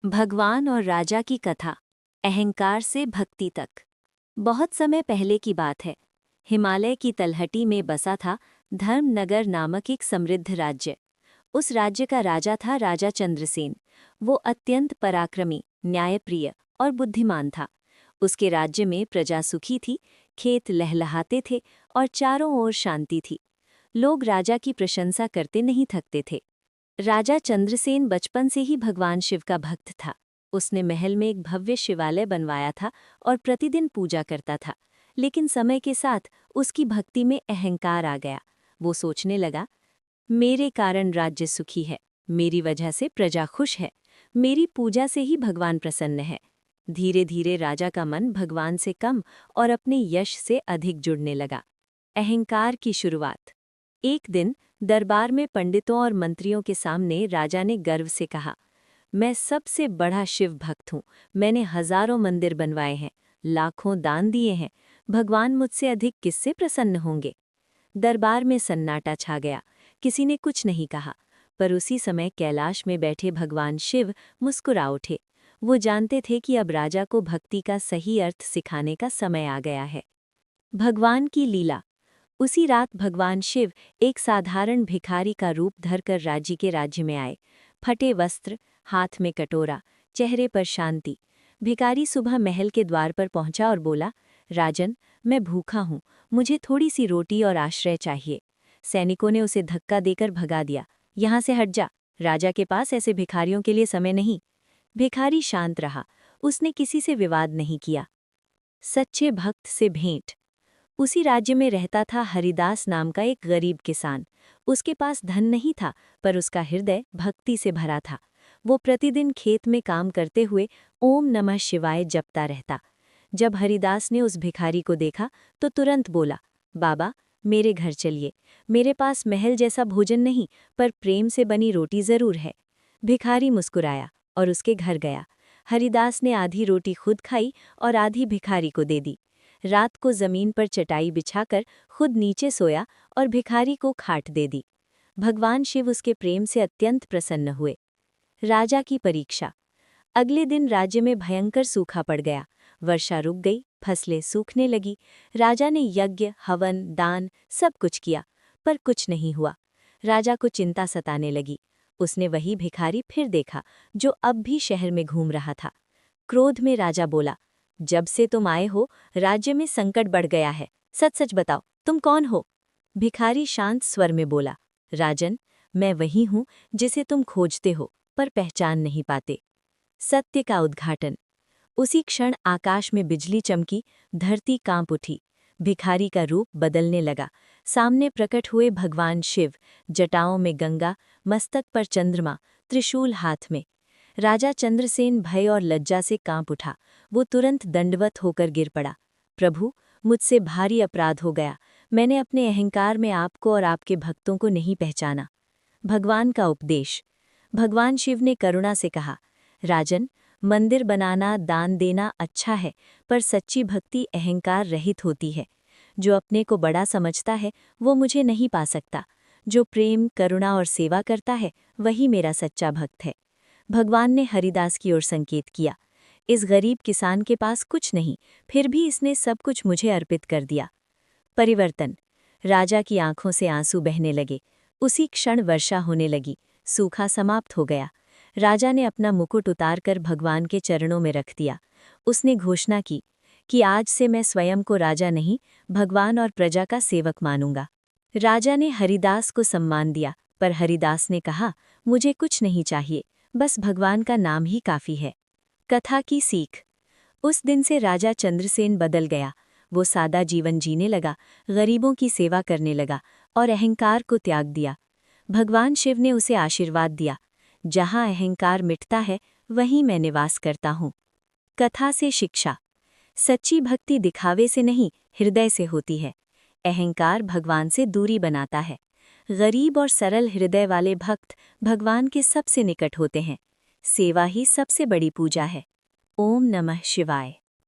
भगवान और राजा की कथा, अहंकार से भक्ति तक। बहुत समय पहले की बात है। हिमालय की तलहटी में बसा था धर्मनगर नामक एक समृद्ध राज्य। उस राज्य का राजा था राजा चंद्रसेन। वो अत्यंत पराक्रमी, न्यायप्रिय और बुद्धिमान था। उसके राज्य में प्रजा सुखी थी, खेत लहलहाते थे और चारों ओर शांति थी। लोग राजा की प्रशंसा करते नहीं थकते थे। राजा चंद्रसेन बचपन से ही भगवान शिव का भक्त था। उसने महल में एक भव्य शिवालय बनवाया था और प्रतिदिन पूजा करता था। लेकिन समय के साथ उसकी भक्ति में अहंकार आ गया। वो सोचने लगा, मेरे कारण राज्य सुखी है, मेरी वजह से प्रजा खुश है, मेरी पूजा से ही भगवान प्रसन्न है। धीरे धीरे राजा का मन भगवान से कम और अपने यश से अधिक जुड़ने लगा। अहंकार की शुरुआत। एक दिन दरबार में पंडितों और मंत्रियों के सामने राजा ने गर्व से कहा, मैं सबसे बड़ा शिव भक्त हूँ। मैंने हजारों मंदिर बनवाए हैं, लाखों दान दिए हैं। भगवान मुझसे अधिक किससे प्रसन्न होंगे? दरबार में सन्नाटा छा गया। किसी ने कुछ नहीं कहा। पर उसी समय कैलाश में बैठे भगवान शिव मुस्कुरा उठे। वो जानते थे कि अब राजा को भक्ति का सही अर्थ सिखाने का समय आ गया है। भगवान की लीला। उसी रात भगवान शिव एक साधारण भिखारी का रूप धरकर राज्य में आए। फटे वस्त्र, हाथ में कटोरा, चेहरे पर शांति। भिखारी सुबह महल के द्वार पर पहुंचा और बोला, राजन, मैं भूखा हूँ, मुझे थोड़ी सी रोटी और आश्रय चाहिए। सैनिकों ने उसे धक्का देकर भगा दिया। यहाँ से हट जा, राजा के पास ऐसे भिखारियों के लिए समय नहीं। भिखारी शांत रहा, उसने किसी से विवाद नहीं किया। सच्चे भक्त से भेंट। उसी राज्य में रहता था हरिदास नाम का एक गरीब किसान। उसके पास धन नहीं था, पर उसका हृदय भक्ति से भरा था। वो प्रतिदिन खेत में काम करते हुए ओम नमः शिवाय जपता रहता। जब हरिदास ने उस भिखारी को देखा तो तुरंत बोला, बाबा, मेरे घर चलिए। मेरे पास महल जैसा भोजन नहीं, पर प्रेम से बनी रोटी जरूर है। भिखारी मुस्कुराया और उसके घर गया। हरिदास ने आधी रोटी खुद खाई और आधी भिखारी को दे दी। रात को जमीन पर चटाई बिछाकर खुद नीचे सोया और भिखारी को खाट दे दी। भगवान शिव उसके प्रेम से अत्यंत प्रसन्न हुए। राजा की परीक्षा। अगले दिन राज्य में भयंकर सूखा पड़ गया। वर्षा रुक गई, फसलें सूखने लगी। राजा ने यज्ञ, हवन, दान सब कुछ किया, पर कुछ नहीं हुआ। राजा को चिंता सताने लगी। उसने वही भिखारी फिर देखा, जो अब भी शहर में घूम रहा था। क्रोध में राजा बोला, जब से तुम आए हो राज्य में संकट बढ़ गया है। सच सच बताओ, तुम कौन हो? भिखारी शांत स्वर में बोला, राजन, मैं वही हूँ जिसे तुम खोजते हो, पर पहचान नहीं पाते। सत्य का उद्घाटन। उसी क्षण आकाश में बिजली चमकी, धरती कांप उठी। भिखारी का रूप बदलने लगा। सामने प्रकट हुए भगवान शिव, जटाओं में गंगा, मस्तक पर चंद्रमा, त्रिशूल हाथ में। राजा चंद्रसेन भय और लज्जा से कांप उठा। वो तुरंत दंडवत होकर गिर पड़ा। प्रभु, मुझसे भारी अपराध हो गया। मैंने अपने अहंकार में आपको और आपके भक्तों को नहीं पहचाना। भगवान का उपदेश। भगवान शिव ने करुणा से कहा, राजन, मंदिर बनाना, दान देना अच्छा है, पर सच्ची भक्ति अहंकार रहित होती है। जो अपने को बड़ा समझता है वो मुझे नहीं पा सकता। जो प्रेम, करुणा और सेवा करता है वही मेरा सच्चा भक्त है। भगवान ने हरिदास की ओर संकेत किया, इस गरीब किसान के पास कुछ नहीं, फिर भी इसने सब कुछ मुझे अर्पित कर दिया। परिवर्तन। राजा की आंखों से आंसू बहने लगे। उसी क्षण वर्षा होने लगी, सूखा समाप्त हो गया। राजा ने अपना मुकुट उतारकर भगवान के चरणों में रख दिया। उसने घोषणा की कि आज से मैं स्वयं को राजा नहीं, भगवान और प्रजा का सेवक मानूंगा। राजा ने हरिदास को सम्मान दिया, पर हरिदास ने कहा, मुझे कुछ नहीं चाहिए, बस भगवान का नाम ही काफी है। कथा की सीख। उस दिन से राजा चंद्रसेन बदल गया। वो सादा जीवन जीने लगा, गरीबों की सेवा करने लगा और अहंकार को त्याग दिया। भगवान शिव ने उसे आशीर्वाद दिया, जहाँ अहंकार मिटता है वहीं मैं निवास करता हूँ। कथा से शिक्षा। सच्ची भक्ति दिखावे से नहीं, हृदय से होती है। अहंकार भगवान से दूरी बनाता है। गरीब और सरल हृदय वाले भक्त भगवान के सबसे निकट होते हैं। सेवा ही सबसे बड़ी पूजा है। ओम नमः शिवाय।